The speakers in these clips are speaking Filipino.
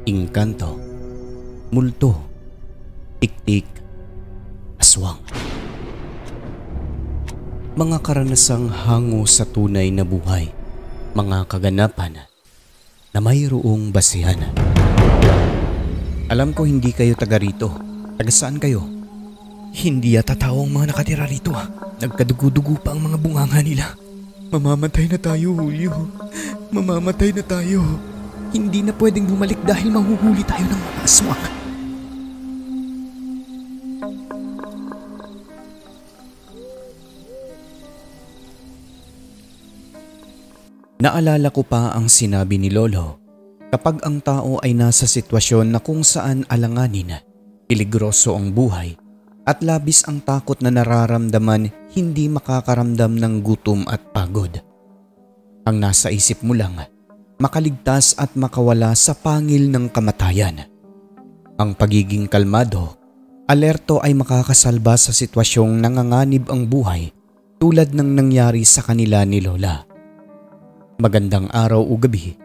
Engkanto, multo, tiktik, aswang. Mga karanasang hango sa tunay na buhay, mga kaganapan na mayroong basihan. Alam ko hindi kayo taga rito. Taga saan kayo? Hindi yata tao ang mga nakatira rito. Nagkadugo-dugo pa ang mga bunganga nila. Mamamatay na tayo, Julio. Mamamatay na tayo. Hindi na pwedeng bumalik dahil mahuhuli tayo ng mga aswang. Naalala ko pa ang sinabi ni Lolo kapag ang tao ay nasa sitwasyon na kung saan alanganin, peligroso ang buhay at labis ang takot na nararamdaman, hindi makakaramdam ng gutom at pagod. Ang nasa isip mo lang, makaligtas at makawala sa pangil ng kamatayan. Ang pagiging kalmado, alerto ay makakasalba sa sitwasyong nanganganib ang buhay tulad ng nangyari sa kanila ni Lola. Magandang araw o gabi.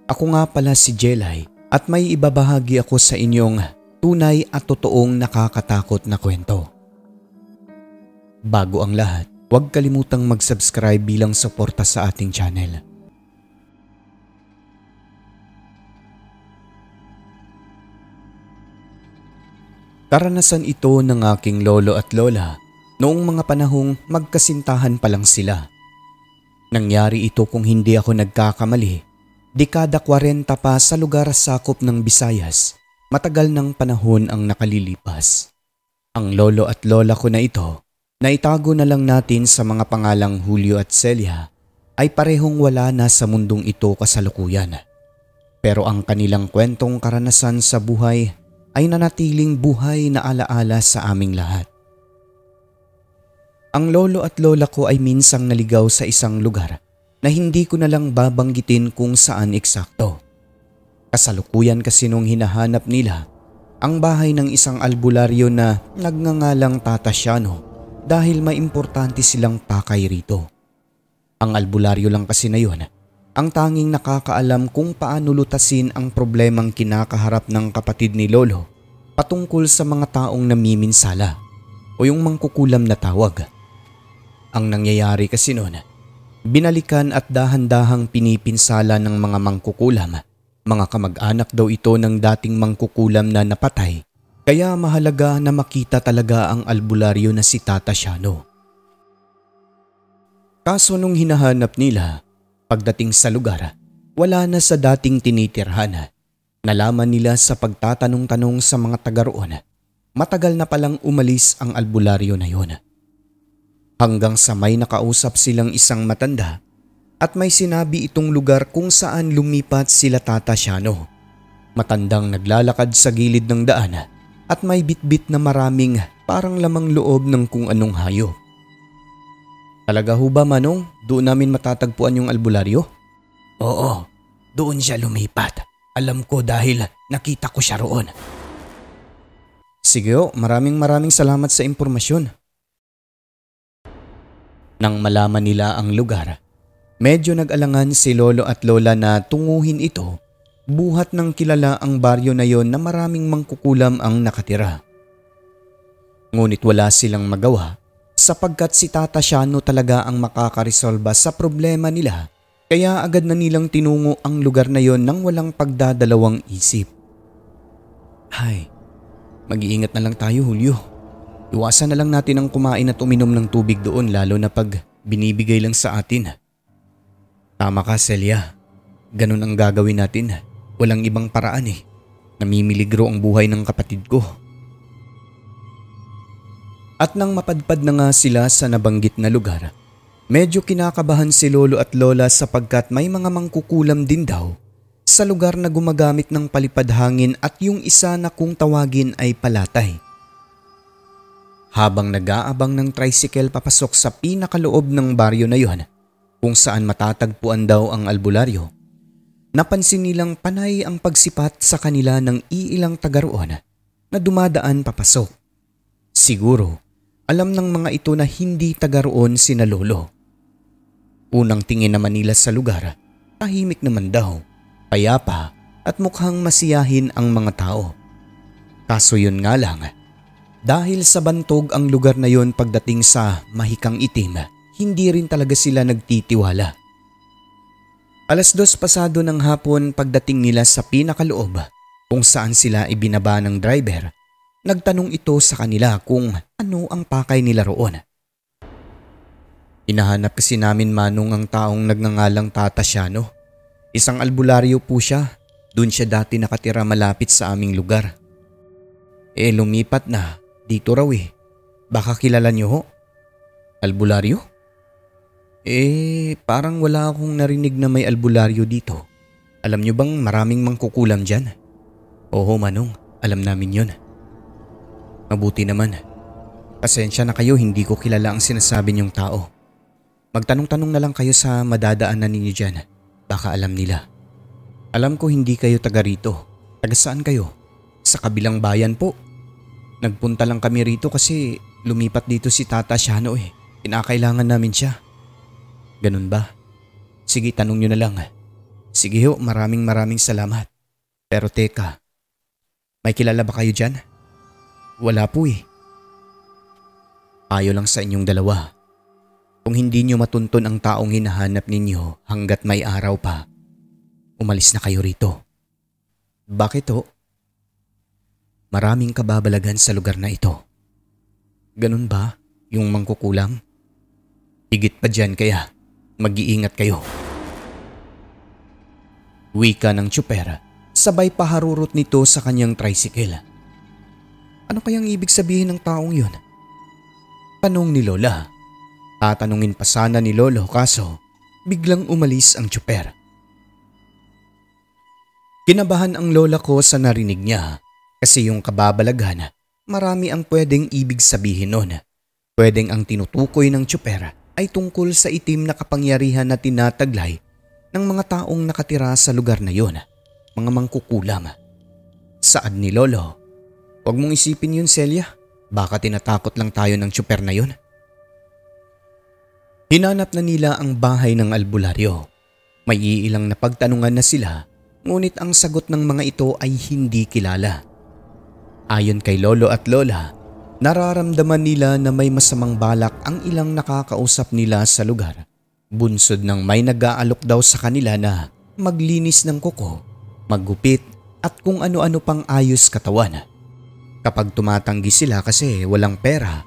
Ako nga pala si Jelay at may ibabahagi ako sa inyong tunay at totoong nakakatakot na kwento. Bago ang lahat, huwag kalimutang mag-subscribe bilang suporta sa ating channel. Karanasan ito ng aking lolo at lola noong mga panahong magkasintahan pa lang sila. Nangyari ito kung hindi ako nagkakamali, dekada 40 pa sa lugar sakop ng Visayas, matagal ng panahon ang nakalilipas. Ang lolo at lola ko na ito, na itago na lang natin sa mga pangalang Julio at Celia, ay parehong wala na sa mundong ito kasalukuyan. Pero ang kanilang kwentong karanasan sa buhay ay nanatiling buhay na alaala sa aming lahat. Ang lolo at lola ko ay minsang naligaw sa isang lugar na hindi ko na lang babanggitin kung saan eksakto. Kasalukuyan kasi nung hinahanap nila ang bahay ng isang albularyo na nagngangalang Tata Shano dahil may importante silang pakay rito. Ang albularyo lang kasi na yun ang tanging nakakaalam kung paano lutasin ang problemang kinakaharap ng kapatid ni Lolo patungkol sa mga taong namiminsala o yung mangkukulam na tawag. Ang nangyayari kasi noon, binalikan at dahan-dahang pinipinsala ng mga mangkukulam. Mga kamag-anak daw ito ng dating mangkukulam na napatay, kaya mahalaga na makita talaga ang albularyo na si Tata Shano. Kaso nung hinahanap nila, pagdating sa lugar, wala na sa dating tinitirhan. Nalaman nila sa pagtatanong-tanong sa mga taga roon, matagal na palang umalis ang albularyo na yon. Hanggang sa may nakausap silang isang matanda at may sinabi itong lugar kung saan lumipat sila Tata Shano. Matandang naglalakad sa gilid ng daan at may bitbit na maraming parang lamang loob ng kung anong hayop. Talaga ho ba, Manong? Doon namin matatagpuan yung albularyo? Oo, doon siya lumipat. Alam ko dahil nakita ko siya roon. Sige ho, maraming salamat sa impormasyon. Nang malaman nila ang lugar, medyo nag-alangan si Lolo at Lola na tunguhin ito, buhat ng kilala ang baryo na yon na maraming mangkukulam ang nakatira. Ngunit wala silang magawa sapagkat si Tata Shano talaga ang makakaresolba sa problema nila, kaya agad na nilang tinungo ang lugar na yon nang walang pagdadalawang isip. Hay, mag-iingat na lang tayo, Julio. Iwasan na lang natin ang kumain at uminom ng tubig doon, lalo na pag binibigay lang sa atin. Tama ka, Celia. Ganun ang gagawin natin. Walang ibang paraan eh. Namimiligro ang buhay ng kapatid ko. At nang mapadpad na nga sila sa nabanggit na lugar, medyo kinakabahan si Lolo at Lola sapagkat may mga mangkukulam din daw sa lugar na gumagamit ng palipad hangin at yung isa na kung tawagin ay palatay. Habang nag-aabang ng tricycle papasok sa pinakaloob ng baryo na yon, kung saan matatagpuan daw ang albularyo, napansin nilang panay ang pagsipat sa kanila ng iilang taga roon na dumadaan papasok. Siguro, alam ng mga ito na hindi taga roon sina Lolo. Unang tingin naman nila sa lugar, tahimik naman daw, payapa at mukhang masiyahin ang mga tao. Kaso yun nga lang, dahil sa bantog ang lugar na yon pagdating sa mahikang itim, hindi rin talaga sila nagtitiwala. 2:00 pasado ng hapon pagdating nila sa pinakaloob kung saan sila ibinaba ng driver, nagtanong ito sa kanila kung ano ang pakay nila roon. Hinahanap kasi namin Manong ang taong nagngangalang Tata Siano. Isang albularyo po siya. Doon siya dati nakatira malapit sa aming lugar. Lumipat na. Dito raw eh. Baka kilala niyo ho? Albularyo? Parang wala akong narinig na may albularyo dito. Alam niyo bang maraming mangkukulam dyan? Oo Manong, alam namin yun. Mabuti naman. Pasensya na kayo, hindi ko kilala ang sinasabi niyong tao. Magtanong-tanong na lang kayo sa madadaanan ninyo dyan. Baka alam nila. Alam ko hindi kayo taga rito. Taga saan kayo? Sa kabilang bayan po. Nagpunta lang kami rito kasi lumipat dito si Tata Siano eh. Kinakailangan namin siya. Ganun ba? Sige, tanong nyo na lang. Sige ho, maraming salamat. Pero teka, may kilala ba kayo dyan? Wala po eh. Payo lang sa inyong dalawa. Kung hindi nyo matunton ang taong hinahanap ninyo hanggat may araw pa, umalis na kayo rito. Bakit ho? Maraming kababalagan sa lugar na ito. Ganun ba yung mangkukulam? Higit pa dyan kaya mag-iingat kayo. Wika ng tsuper, sabay paharurot nito sa kanyang tricycle. Ano kayang ibig sabihin ng taong yun? Tanong ni Lola. Tatanungin pa sana ni Lolo kaso biglang umalis ang tsuper. Kinabahan ang lola ko sa narinig niya kasi yung kababalaghan, marami ang pwedeng ibig sabihin nun. Pwedeng ang tinutukoy ng tsuper ay tungkol sa itim na kapangyarihan na tinataglay ng mga taong nakatira sa lugar na yon, mga mangkukulam. Saad ni Lolo, "Huwag mong isipin yun, Celia. Baka tinatakot lang tayo ng tsuper na yun." Hinanap na nila ang bahay ng albularyo. May iilang napagtanungan na sila, ngunit ang sagot ng mga ito ay hindi kilala. Ayon kay Lolo at Lola, nararamdaman nila na may masamang balak ang ilang nakakausap nila sa lugar. Bunsod ng may nag-aalok daw sa kanila na maglinis ng kuko, maggupit at kung ano-ano pang ayos katawan. Kapag tumatanggi sila kasi walang pera,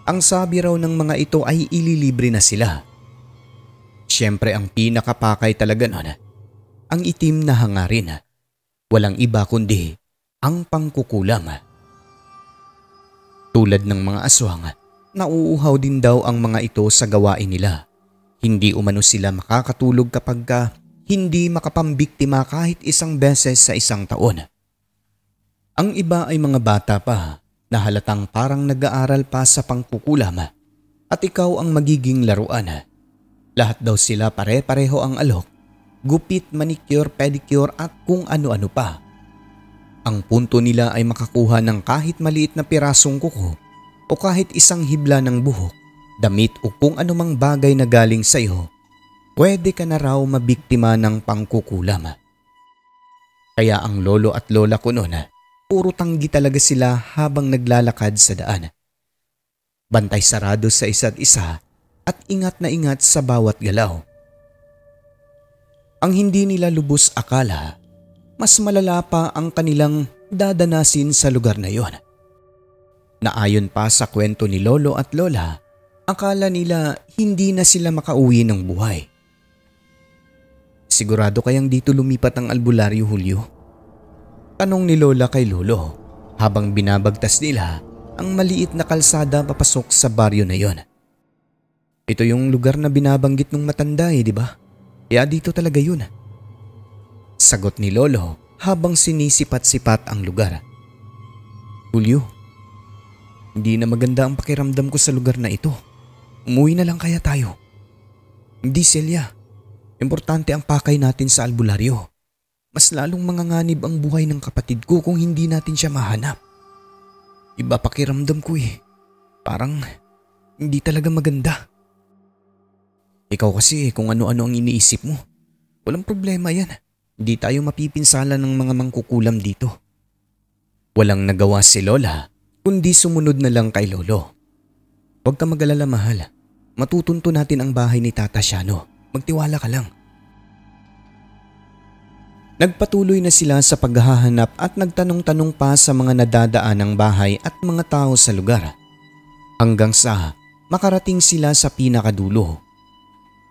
ang sabi raw ng mga ito ay ililibre na sila. Siyempre ang pinakapakay talaga nun, ang itim na hangarin. Walang iba kundi ang pangkukulam. Tulad ng mga aswang, nauuhaw din daw ang mga ito sa gawain nila. Hindi umano sila makakatulog kapag hindi makapambiktima kahit isang beses sa isang taon. Ang iba ay mga bata pa na halatang parang nag-aaral pa sa pangkukulam at ikaw ang magiging laruan. Lahat daw sila pare-pareho ang alok, gupit, manicure, pedicure at kung ano-ano pa. Ang punto nila ay makakuha ng kahit maliit na pirasong kuko o kahit isang hibla ng buhok, damit o kung anumang bagay na galing sa iyo. Pwede ka na raw mabiktima ng pangkukulam. Kaya ang lolo at lola ko noon, puro tanggi talaga sila habang naglalakad sa daan. Bantay sarado sa isa't isa at ingat na ingat sa bawat galaw. Ang hindi nila lubos akala, mas malala pa ang kanilang dadanasin sa lugar na yon. Naayon pa sa kwento ni Lolo at Lola, akala nila hindi na sila makauwi ng buhay. Sigurado kayang dito lumipat ang albularyo, Julio? Tanong ni Lola kay Lolo habang binabagtas nila ang maliit na kalsada papasok sa baryo na yon. Ito yung lugar na binabanggit ng matanda di ba? Kaya dito talaga yun. Sagot ni Lolo habang sinisipat-sipat ang lugar. Julio, hindi na maganda ang pakiramdam ko sa lugar na ito. Umuwi na lang kaya tayo? Hindi, Celia. Importante ang pakay natin sa albularyo. Mas lalong manganganib ang buhay ng kapatid ko kung hindi natin siya mahanap. Iba pakiramdam ko Parang hindi talaga maganda. Ikaw kasi kung ano-ano ang iniisip mo. Walang problema yan. Di tayo mapipinsala ng mga mangkukulam dito. Walang nagawa si Lola kundi sumunod na lang kay Lolo. Huwag ka mag-alala, mahal. Matutunto natin ang bahay ni Tata Shano. Magtiwala ka lang. Nagpatuloy na sila sa paghahanap at nagtanong-tanong pa sa mga nadadaanang bahay at mga tao sa lugar. Hanggang sa makarating sila sa pinakadulo.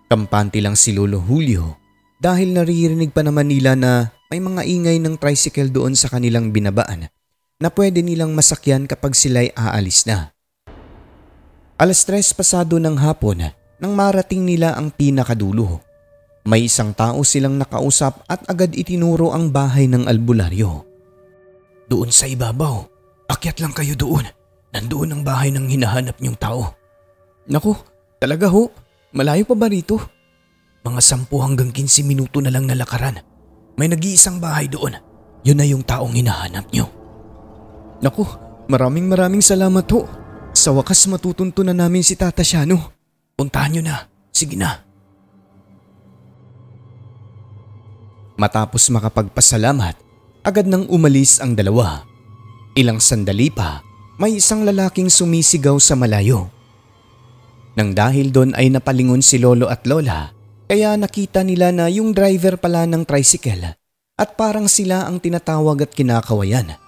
Kampante lang si Lolo Julio dahil naririnig pa naman nila na may mga ingay ng tricycle doon sa kanilang binabaan na pwede nilang masakyan kapag sila'y aalis na. 3:00 pasado ng hapon nang marating nila ang pinakadulo. May isang tao silang nakausap at agad itinuro ang bahay ng albularyo. Doon sa ibabaw, akyat lang kayo doon. Nandoon ang bahay ng hinahanap niyong tao. Naku, talaga ho? Malayo pa ba rito? Mga 10 hanggang 15 minuto na lang nalakaran. May nag-iisang bahay doon. Yun na yung taong hinahanap niyo. Naku, maraming salamat ho. Sa wakas matutunto na namin si Tata Shano. Puntahan niyo na. Sige na. Matapos makapagpasalamat, agad nang umalis ang dalawa. Ilang sandali pa, may isang lalaking sumisigaw sa malayo. Nang dahil doon ay napalingon si Lolo at Lola, kaya nakita nila na yung driver pala ng tricycle at parang sila ang tinatawag at kinakawayan.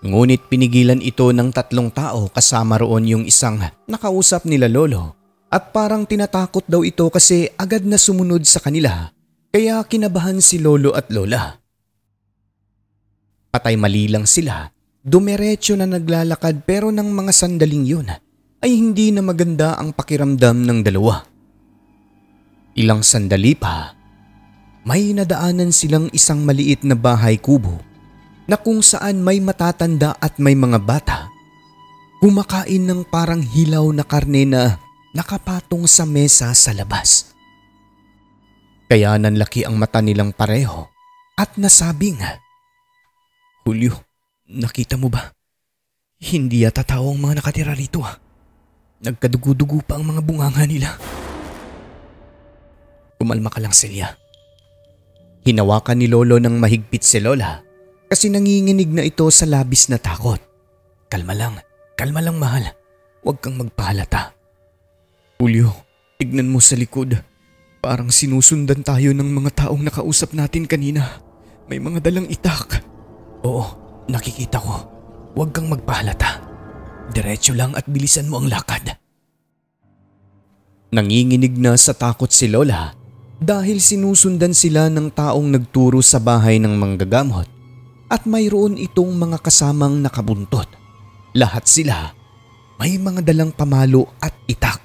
Ngunit pinigilan ito ng 3 tao kasama roon yung isang nakausap nila Lolo at parang tinatakot daw ito kasi agad na sumunod sa kanila kaya kinabahan si Lolo at Lola. Patay mali lang sila, dumiretso na naglalakad pero ng mga sandaling yun ay hindi na maganda ang pakiramdam ng dalawa. Ilang sandali pa, may nadaanan silang isang maliit na bahay kubo na kung saan may matatanda at may mga bata. Kumakain ng parang hilaw na karne na nakapatong sa mesa sa labas. Kaya nanlaki ang mata nilang pareho at nasabing, Julio, nakita mo ba? Hindi yata tao ang mga nakatira rito. Nagkadugo-dugo pa ang mga bunganga nila. Kumalma ka lang, Celia. Hinawakan ni Lolo ng mahigpit si Lola kasi nanginginig na ito sa labis na takot. Kalma lang mahal. Huwag kang magpahalata. Julio, tignan mo sa likod. Parang sinusundan tayo ng mga taong nakausap natin kanina. May mga dalang itak. Oo, nakikita ko. Huwag kang magpahalata. Diretso lang at bilisan mo ang lakad. Nanginginig na sa takot si Lola dahil sinusundan sila ng taong nagturo sa bahay ng manggagamot at mayroon itong mga kasamang nakabuntot. Lahat sila may mga dalang pamalo at itak.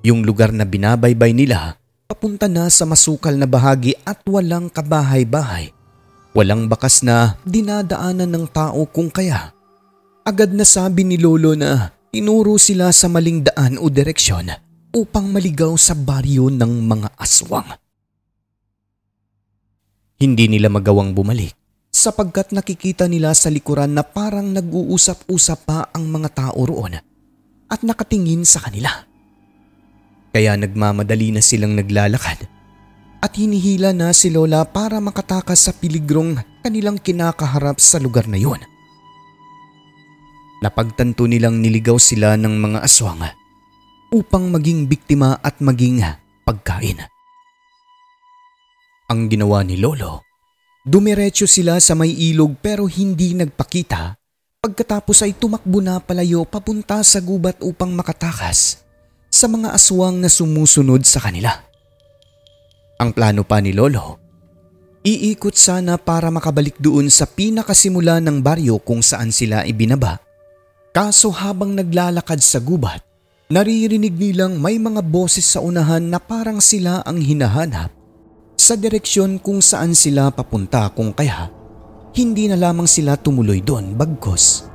Yung lugar na binabaybay nila papunta na sa masukal na bahagi at walang kabahay-bahay. Walang bakas na dinadaanan ng tao kung kaya. Agad na sabi ni Lolo na tinuro sila sa maling daan o direksyon upang maligaw sa baryo ng mga aswang. Hindi nila magawang bumalik sapagkat nakikita nila sa likuran na parang nag-uusap-usap pa ang mga tao roon at nakatingin sa kanila. Kaya nagmamadali na silang naglalakad at hinihila na si Lola para makatakas sa piligrong kanilang kinakaharap sa lugar na yun. Napagtanto nilang niligaw sila ng mga aswang upang maging biktima at maging pagkain. Ang ginawa ni Lolo, dumiretso sila sa may ilog pero hindi nagpakita. Pagkatapos ay tumakbo na palayo papunta sa gubat upang makatakas sa mga aswang na sumusunod sa kanila. Ang plano pa ni Lolo, iikot sana para makabalik doon sa pinakasimula ng baryo kung saan sila ibinaba. Kaso habang naglalakad sa gubat, naririnig nilang may mga boses sa unahan na parang sila ang hinahanap sa direksyon kung saan sila papunta kung kaya hindi na lamang sila tumuloy doon bagkos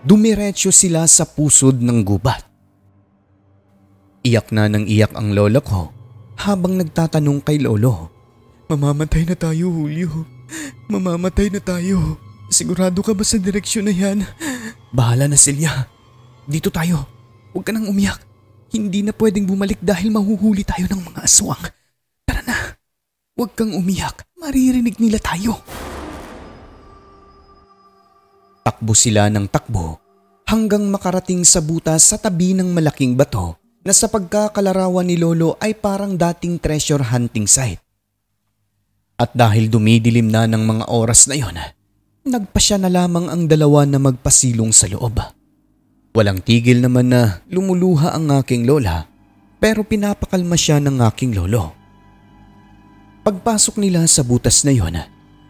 dumiretso sila sa pusod ng gubat. Iyak na ng iyak ang lola ko habang nagtatanong kay Lolo. Mamamatay na tayo, Julio. Mamamatay na tayo. Sigurado ka ba sa direksyon na yan? Bahala na, Celia. Dito tayo. Huwag ka nang umiyak. Hindi na pwedeng bumalik dahil mahuhuli tayo ng mga aswang. Tara na. Huwag kang umiyak. Maririnig nila tayo. Takbo sila ng takbo hanggang makarating sa butas sa tabi ng malaking bato na sa pagkakalarawan ni Lolo ay parang dating treasure hunting site. At dahil dumidilim na ng mga oras na iyon, nagpasya na lamang ang dalawa na magpasilong sa loob. Walang tigil naman na lumuluha ang aking lola pero pinapakalma siya ng aking lolo. Pagpasok nila sa butas na iyon,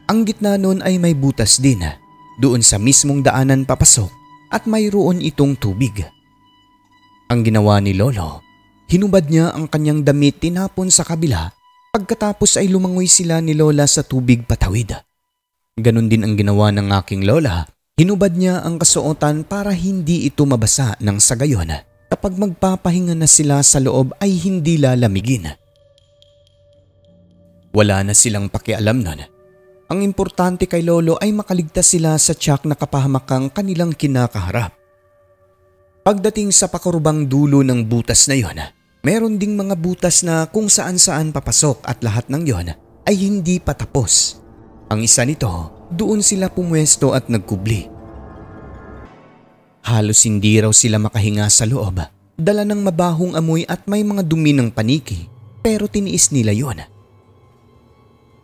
ang gitna noon ay may butas din doon sa mismong daanan papasok at mayroon itong tubig. Ang ginawa ni Lolo, hinubad niya ang kanyang damit tinapon sa kabila pagkatapos ay lumangoy sila ni Lola sa tubig patawid. Ganon din ang ginawa ng aking lola, hinubad niya ang kasuotan para hindi ito mabasa nang sa gayon kapag magpapahinga na sila sa loob ay hindi lalamigin. Wala na silang pakialam nun. Ang importante kay Lolo ay makaligtas sila sa tiyak na kapahamakang kanilang kinakaharap. Pagdating sa pakurubang dulo ng butas na yon, meron ding mga butas na kung saan-saan papasok at lahat ng yon ay hindi pa tapos. Ang isa nito, doon sila pumwesto at nagkubli. Halos hindi raw sila makahinga sa loob, dala ng mabahong amoy at may mga dumi ng paniki, pero tiniis nila yon.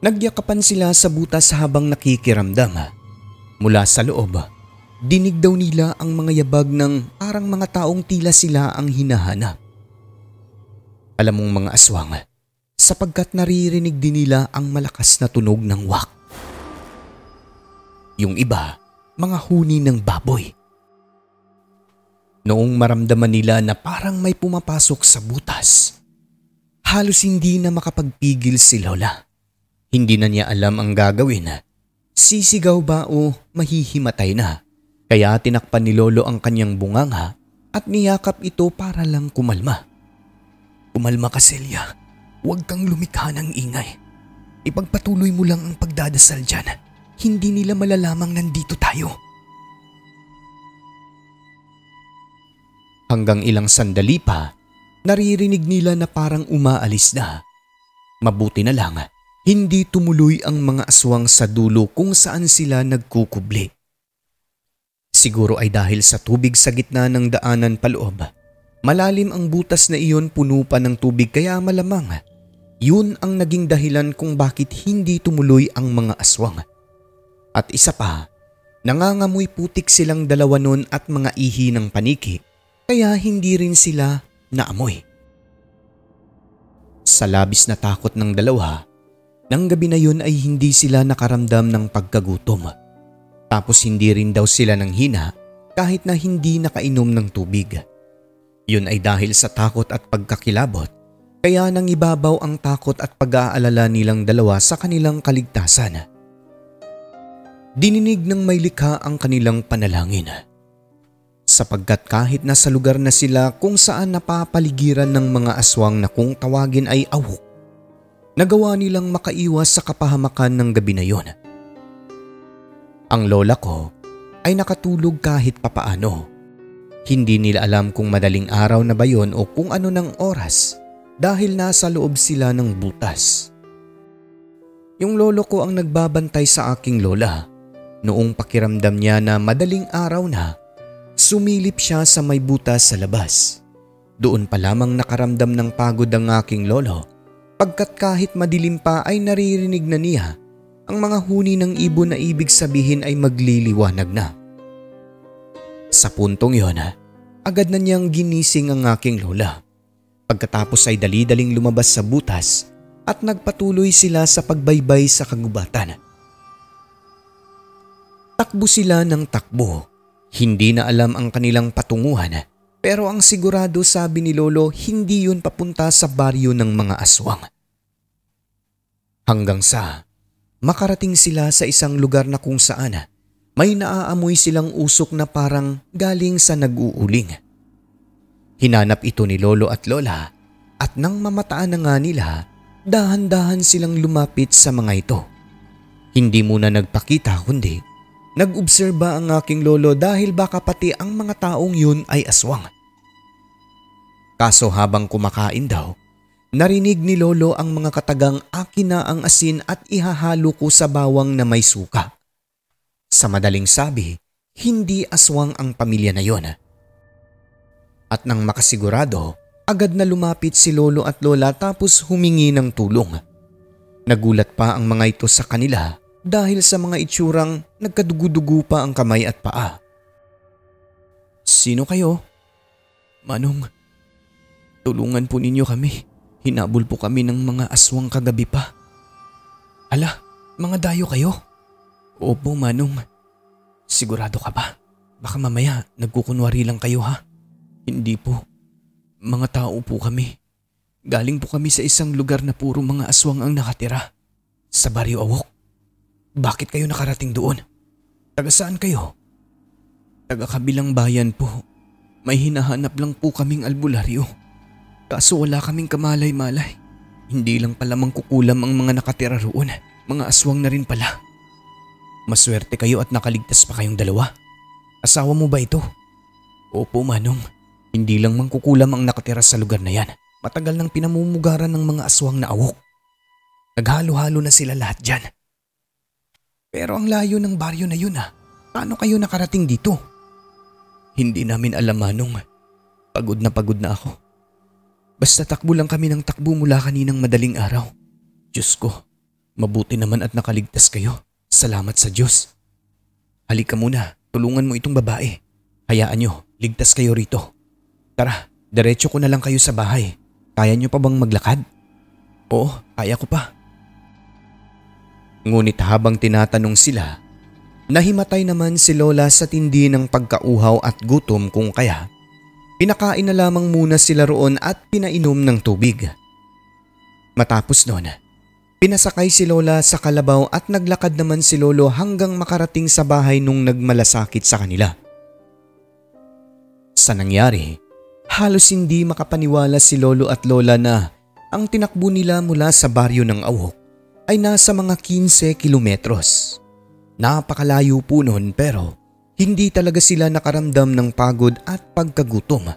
Nagyakapan sila sa butas habang nakikiramdam. Mula sa loob, dinig daw nila ang mga yabag ng parang mga taong tila sila ang hinahanap. Alam mong mga aswang, sapagkat naririnig din nila ang malakas na tunog ng wak. Yung iba, mga huni ng baboy. Noong maramdaman nila na parang may pumapasok sa butas, halos hindi na makapagpigil si Lola. Hindi na niya alam ang gagawin. Sisigaw ba o mahihimatay na? Kaya tinakpan ni Lolo ang kanyang bunganga at niyakap ito para lang kumalma. Kumalma ka, Celia. Huwag kang lumikha ng ingay. Ipagpatuloy mo lang ang pagdadasal dyan. Hindi nila malalamang nandito tayo. Hanggang ilang sandali pa, naririnig nila na parang umaalis na. Mabuti na lang, hindi tumuloy ang mga aswang sa dulo kung saan sila nagkukubli. Siguro ay dahil sa tubig sa gitna ng daanan paloob. Malalim ang butas na iyon, puno pa ng tubig kaya malamang yun ang naging dahilan kung bakit hindi tumuloy ang mga aswang. At isa pa, nangangamoy putik silang dalawa nun at mga ihi ng paniki kaya hindi rin sila naamoy. Sa labis na takot ng dalawa, nang gabi na yun ay hindi sila nakaramdam ng pagkagutom. Tapos hindi rin daw sila ng hina kahit na hindi nakainom ng tubig. Yun ay dahil sa takot at pagkakilabot, kaya nang ibabaw ang takot at pag-aalala nilang dalawa sa kanilang kaligtasan. Dininig ng may likha ang kanilang panalangin. Sapagkat kahit nasa lugar na sila kung saan napapaligiran ng mga aswang na kung tawagin ay awok, nagawa nilang makaiwas sa kapahamakan ng gabi na yon. Ang lola ko ay nakatulog kahit papaano. Hindi nila alam kung madaling araw na ba yon o kung ano ng oras dahil nasa loob sila ng butas. Yung lolo ko ang nagbabantay sa aking lola. Noong pakiramdam niya na madaling araw na, sumilip siya sa may butas sa labas. Doon pa lamang nakaramdam ng pagod ang aking lolo. Pagkat kahit madilim pa ay naririnig na niya ang mga huni ng ibon na ibig sabihin ay magliliwanag na. Sa puntong yon, agad na niyang ginising ang aking lola. Pagkatapos ay dali-daling lumabas sa butas at nagpatuloy sila sa pagbaybay sa kagubatan. Takbo sila ng takbo. Hindi na alam ang kanilang patunguhan pero ang sigurado sabi ni Lolo hindi yun papunta sa baryo ng mga aswang. Hanggang sa makarating sila sa isang lugar na kung saan may naaamoy silang usok na parang galing sa nag-uuling. Hinanap ito ni Lolo at Lola at nang mamataan na nga nila, dahan-dahan silang lumapit sa mga ito. Hindi muna nagpakita kundi nag-obserba ang aking lolo dahil baka pati ang mga taong yun ay aswang. Kaso habang kumakain daw, Narinig ni Lolo ang mga katagang akin na ang asin at ihahalo ko sa bawang na may suka. Sa madaling sabi, hindi aswang ang pamilya na yon. At nang makasigurado, agad na lumapit si Lolo at Lola tapos humingi ng tulong. Nagulat pa ang mga ito sa kanila dahil sa mga itsurang nagkadugudugo pa ang kamay at paa. Sino kayo? Manong, tulungan po ninyo kami. Hinabol po kami ng mga aswang kagabi pa. Ala, mga dayo kayo? Opo, Manong. Sigurado ka ba? Baka mamaya nagkukunwari lang kayo ha? Hindi po. Mga tao po kami. Galing po kami sa isang lugar na puro mga aswang ang nakatira. Sa Baryo Awok. Bakit kayo nakarating doon? Taga saan kayo? Taga kabilang bayan po. May hinahanap lang po kaming albularyo. Kaso wala kaming kamalay-malay. Hindi lang pala mangkukulam ang mga nakatira roon. Mga aswang na rin pala. Maswerte kayo at nakaligtas pa kayong dalawa. Asawa mo ba ito? Opo, Manong. Hindi lang mangkukulam ang nakatira sa lugar na yan. Matagal nang pinamumugaran ng mga aswang na awok. Naghalo-halo na sila lahat dyan. Pero ang layo ng baryo na yun ha. Paano kayo nakarating dito? Hindi namin alam, Manong. Pagod na ako. Basta takbo lang kami ng takbo mula kaninang madaling araw. Diyos ko, mabuti naman at nakaligtas kayo. Salamat sa Diyos. Halika muna, tulungan mo itong babae. Hayaan nyo, ligtas kayo rito. Tara, diretso ko na lang kayo sa bahay. Kaya nyo pa bang maglakad? Oo, kaya ko pa. Ngunit habang tinatanong sila, nahimatay naman si Lola sa tindi ng pagkauhaw at gutom kung kaya. Pinakain na lamang muna sila roon at pinainom ng tubig. Matapos noon, pinasakay si Lola sa kalabaw at naglakad naman si Lolo hanggang makarating sa bahay nung nagmalasakit sa kanila. Sa nangyari, halos hindi makapaniwala si Lolo at Lola na ang tinakbo nila mula sa baryo ng Awok ay nasa mga 15 kilometros. Napakalayo po noon pero hindi talaga sila nakaramdam ng pagod at pagkagutom.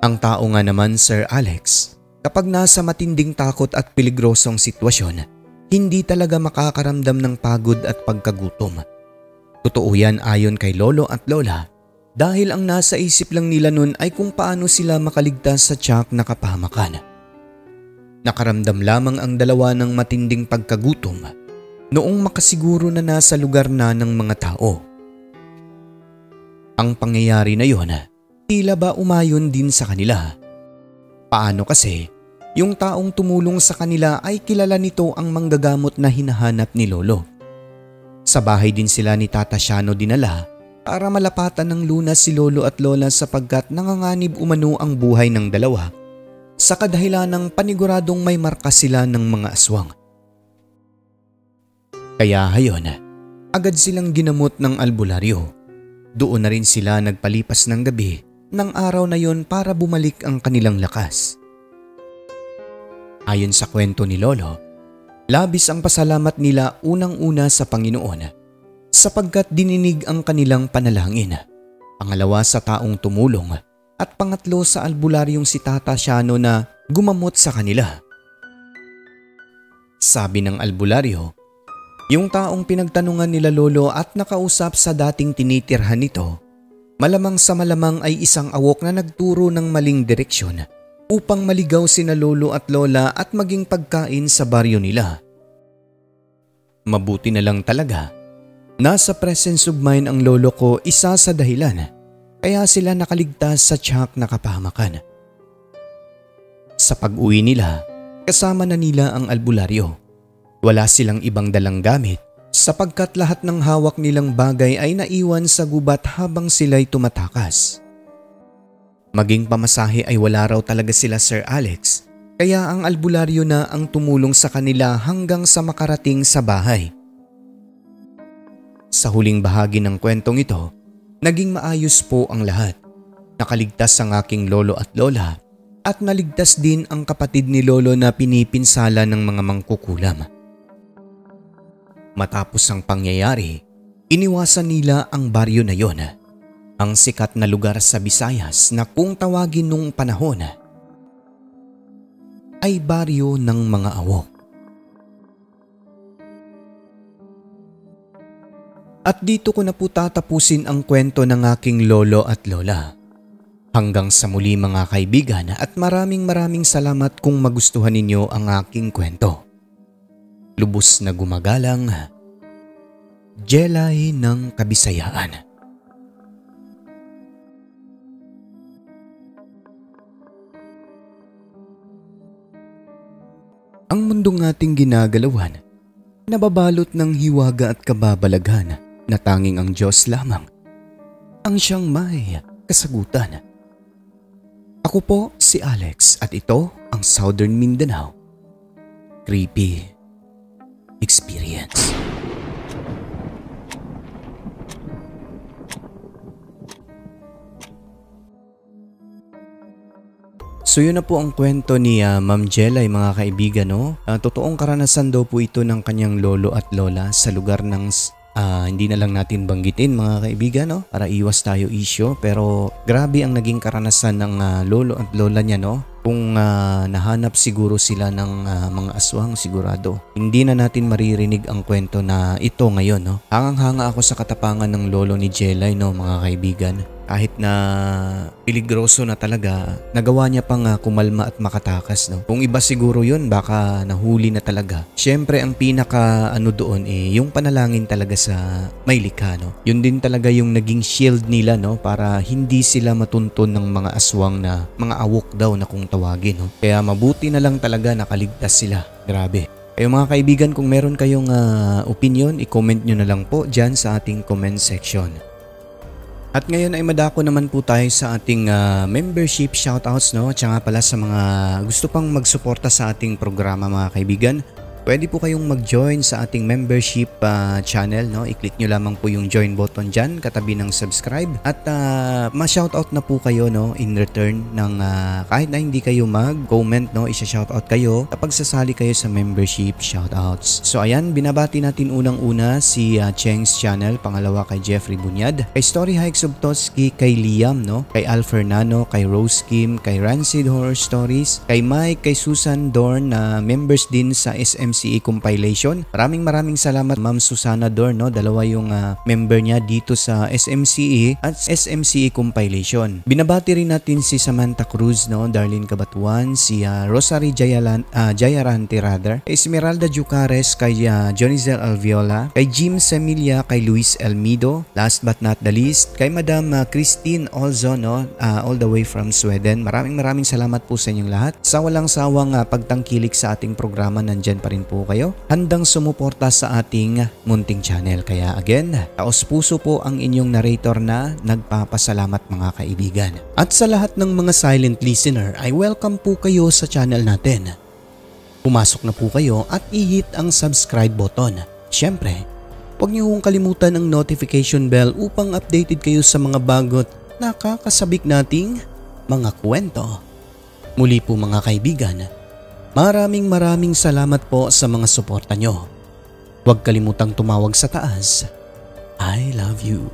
Ang tao nga naman, Sir Alex, kapag nasa matinding takot at peligrosong sitwasyon, hindi talaga makakaramdam ng pagod at pagkagutom. Totoo yan ayon kay Lolo at Lola dahil ang nasa isip lang nila nun ay kung paano sila makaligtas sa tiyak na kapahamakan. Nakaramdam lamang ang dalawa ng matinding pagkagutom noong makasiguro na nasa lugar na ng mga tao. Ang pangyayari na yon, tila ba umayon din sa kanila. Paano kasi, yung taong tumulong sa kanila ay kilala nito ang manggagamot na hinahanap ni Lolo. Sa bahay din sila ni Tata Shano dinala para malapatan ng lunas si Lolo at Lola sapagkat nanganganib umano ang buhay ng dalawa sa kadahilan ng paniguradong may marka sila ng mga aswang. Kaya hayon, agad silang ginamot ng albularyo. Doon na rin sila nagpalipas ng gabi ng araw na yon para bumalik ang kanilang lakas. Ayon sa kwento ni Lolo, labis ang pasalamat nila unang-una sa Panginoon sapagkat dininig ang kanilang panalangin, pangalawa sa taong tumulong at pangatlo sa albularyong si Tata Shano na gumamot sa kanila. Sabi ng albularyo, yung taong pinagtanungan nila Lolo at nakausap sa dating tinitirhan nito, malamang sa malamang ay isang awok na nagturo ng maling direksyon upang maligaw sina Lolo at Lola at maging pagkain sa baryo nila. Mabuti na lang talaga, nasa presence of mind ang lolo ko isa sa dahilan kaya sila nakaligtas sa tiyak na kapahamakan. Sa pag-uwi nila, kasama na nila ang albularyo. Wala silang ibang dalang gamit sapagkat lahat ng hawak nilang bagay ay naiwan sa gubat habang sila'y tumatakas. Maging pamasahe ay wala raw talaga sila, Sir Alex, kaya ang albularyo na ang tumulong sa kanila hanggang sa makarating sa bahay. Sa huling bahagi ng kwentong ito, naging maayos po ang lahat. Nakaligtas ang aking lolo at lola at naligtas din ang kapatid ni Lolo na pinipinsala ng mga mangkukulam. Matapos ang pangyayari, iniwasan nila ang baryo na yon, ang sikat na lugar sa Visayas na kung tawagin nung panahon ay baryo ng mga awok. At dito ko na po tatapusin ang kwento ng aking lolo at lola. Hanggang sa muli mga kaibigan at maraming salamat kung magustuhan ninyo ang aking kwento. Lubos na gumagalang, Jelay ng Kabisayaan. Ang mundong ating ginagalawan, nababalot ng hiwaga at kababalaghan na tanging ang Diyos lamang ang siyang may kasagutan. Ako po si Alex at ito ang Southern Mindanao Creepy Experience. So yun na po ang kwento ni Ma'am Jelay mga kaibigan, no? Totoong karanasan daw po ito ng kanyang lolo at lola sa lugar ng hindi na lang natin banggitin mga kaibigan, no? Para iwas tayo issue, pero grabe ang naging karanasan ng lolo at lola niya, no? Kung nahanap siguro sila ng mga aswang, sigurado hindi na natin maririnig ang kwento na ito ngayon, no? Hangang-hanga ako sa katapangan ng lolo ni Jelay, no mga kaibigan. Kahit na peligroso na talaga, nagawa niya pang kumalma at makatakas, no? Kung iba siguro yun, baka nahuli na talaga. Siyempre ang pinaka doon yung panalangin talaga sa may likha, no? Yun din talaga yung naging shield nila, no? Para hindi sila matuntun ng mga aswang na mga awok daw na kung tawagin, no? Kaya mabuti na lang talaga nakaligtas sila. Grabe. Kayo mga kaibigan, kung meron kayong opinion, i-comment nyo na lang po dyan sa ating comment section. At ngayon ay madako naman po tayo sa ating membership shoutouts, no? Tsaka pala sa mga gusto pang magsuporta sa ating programa mga kaibigan, pwede po kayong mag-join sa ating membership channel, no? I-click nyo lamang po yung join button dyan katabi ng subscribe at ma-shoutout na po kayo, no? In return ng kahit na hindi kayo mag-comment, no? Isa-shoutout kayo kapag sasali kayo sa membership shoutouts. So ayan, binabati natin unang-una si Cheng's channel, pangalawa kay Jeffrey Bunyad, kay Story Hikes of Toski, kay Liam, no? Kay Al Fernando, kay Rose Kim, kay Rancid Horror Stories, kay Mike, kay Susan Dorn na members din sa SMCE Compilation. Maraming salamat Ma'am Susana Dorn, no? Dalawa yung member niya dito sa SMCE at SMCE Compilation. Binabati rin natin si Samantha Cruz, no? Darlene Cabatuan, si Rosary Jayarante rather, kay Esmeralda Jucares, kay Jonizel Alviola, kay Jim Semilia, kay Luis Elmido, last but not the least, kay Madam Christine Olzo, no? All the way from Sweden. Maraming salamat po sa inyong lahat. Sa walang sawang pagtangkilik sa ating programa, nandyan pa rin po kayo, handang sumuporta sa ating munting channel. Kaya again, taos puso po ang inyong narrator na nagpapasalamat mga kaibigan. At sa lahat ng mga silent listener ay welcome po kayo sa channel natin. Pumasok na po kayo at i-hit ang subscribe button. Siyempre, huwag niyo kong kalimutan ang notification bell upang updated kayo sa mga bagot nakakasabik nating mga kwento. Muli po mga kaibigan, maraming salamat po sa mga suporta nyo. Huwag kalimutang tumawag sa taas. I love you.